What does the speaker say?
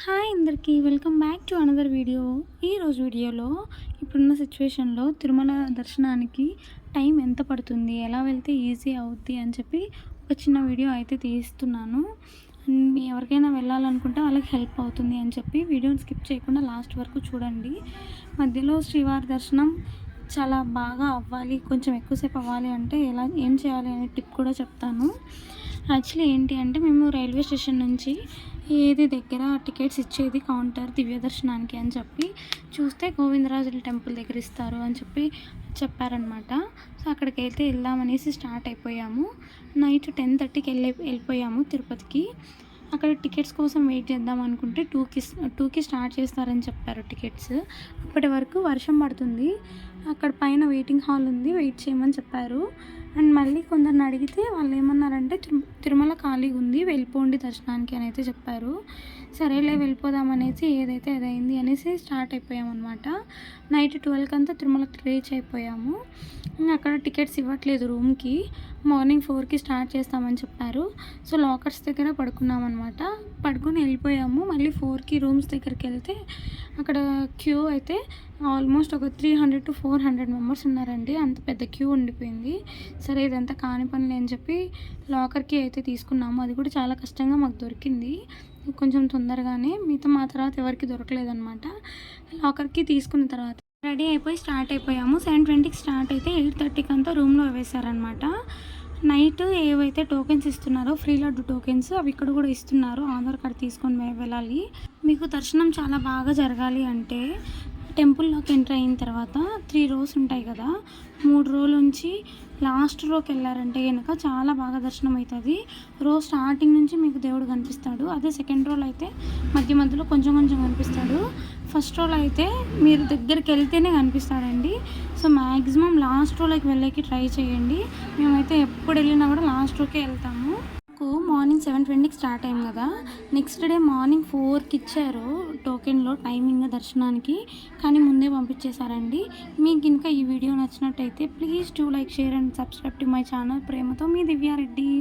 Hi అందరికీ welcome back to another video. ఈరోజు వీడియోలో ఇప్పుడున్న సిచ్యువేషన్లో తిరుమల దర్శనానికి టైం ఎంత పడుతుంది, ఎలా వెళ్తే ఈజీ అవుద్ది అని చెప్పి ఒక చిన్న వీడియో అయితే తీస్తున్నాను. ఎవరికైనా వెళ్ళాలనుకుంటే వాళ్ళకి హెల్ప్ అవుతుంది అని చెప్పి వీడియోని స్కిప్ చేయకుండా లాస్ట్ వరకు చూడండి. మధ్యలో శ్రీవారి దర్శనం చాలా బాగా అవ్వాలి, కొంచెం ఎక్కువసేపు అవ్వాలి అంటే ఏం చేయాలి అనే టిప్ కూడా చెప్తాను. యాక్చువల్లీ ఏంటి అంటే మేము రైల్వే స్టేషన్ నుంచి ఏది దగ్గర టికెట్స్ ఇచ్చేది కౌంటర్ దివ్య దర్శనానికి అని చెప్పి చూస్తే గోవిందరాజుల టెంపుల్ దగ్గర ఇస్తారు అని చెప్పి చెప్పారనమాట. సో అక్కడికి అయితే వెళ్దామనేసి స్టార్ట్ అయిపోయాము. నైట్ 10:30కి వెళ్ళిపోయాము తిరుపతికి. అక్కడ టికెట్స్ కోసం వెయిట్ చేద్దాం అనుకుంటే టూకి స్టార్ట్ చేస్తారని చెప్పారు టికెట్స్. అప్పటి వరకు వర్షం పడుతుంది. అక్కడ పైన వెయిటింగ్ హాల్ ఉంది, వెయిట్ చేయమని చెప్పారు. అండ్ మళ్ళీ కొందరిని అడిగితే వాళ్ళు ఏమన్నారంటే తిరుమల ఖాళీగా ఉంది, వెళ్ళిపోండి దర్శనానికి అని అయితే చెప్పారు. సరేలే వెళ్ళిపోదామనేసి ఏదైతే అదైంది అనేసి స్టార్ట్ అయిపోయామన్నమాట. నైట్ 12కి అంతా తిరుమలకి రీచ్ అయిపోయాము. అక్కడ టికెట్స్ ఇవ్వట్లేదు రూమ్కి. మార్నింగ్ 4కి స్టార్ట్ చేస్తామని చెప్పారు. సో లాకర్స్ దగ్గర పడుకున్నామన్నమాట. పడుకొని వెళ్ళిపోయాము. మళ్ళీ 4కి రూమ్స్ దగ్గరికి వెళ్తే అక్కడ క్యూ అయితే ఆల్మోస్ట్ ఒక 300 to 400 మెంబర్స్ ఉన్నారండి. అంత పెద్ద క్యూ ఉండిపోయింది. సరే ఇదంతా కాని పనులే అని చెప్పి లాకర్కి అయితే తీసుకున్నాము. అది కూడా చాలా కష్టంగా మాకు దొరికింది, కొంచెం తొందరగానే. మిగతా మా తర్వాత ఎవరికి దొరకలేదనమాట. లాకర్కి తీసుకున్న తర్వాత రెడీ అయిపోయి స్టార్ట్ అయిపోయాము. 7:20కి స్టార్ట్ అయితే 8:30కి అంతా రూమ్లో వేశారనమాట. నైట్ ఏవైతే టోకెన్స్ ఇస్తున్నారో ఫ్రీ లడ్డు టోకెన్స్ అవి ఇక్కడ కూడా ఇస్తున్నారు. ఆధార్ కార్డ్ తీసుకొని వెళ్ళాలి. మీకు దర్శనం చాలా బాగా జరగాలి అంటే టెంపుల్లోకి ఎంటర్ అయిన తర్వాత 3 rows ఉంటాయి కదా, 3 rows నుంచి లాస్ట్ రోకి వెళ్ళారంటే కనుక చాలా బాగా దర్శనం అవుతుంది. స్టార్టింగ్ నుంచి మీకు దేవుడు కనిపిస్తాడు. అదే సెకండ్ రోలో అయితే మధ్యలో కొంచెం కొంచెం కనిపిస్తాడు. ఫస్ట్ రోలో అయితే మీరు దగ్గరికి వెళ్తేనే కనిపిస్తాడండి. సో మ్యాక్సిమం లాస్ట్ రోలోకి వెళ్ళేకి ట్రై చేయండి. మేమైతే ఎప్పుడు వెళ్ళినా కూడా లాస్ట్ రోకే వెళ్తాము. మార్నింగ్ 7:20కి స్టార్ట్ అయ్యాం కదా, నెక్స్ట్ డే మార్నింగ్ 4కి ఇచ్చారు టోకెన్లో టైమింగ్ దర్శనానికి, కానీ ముందే పంపించేశారండి. మీకు ఇంకా ఈ వీడియో నచ్చినట్టయితే please do like, share and subscribe to my channel. ప్రేమతో మీ దివ్యారెడ్డి.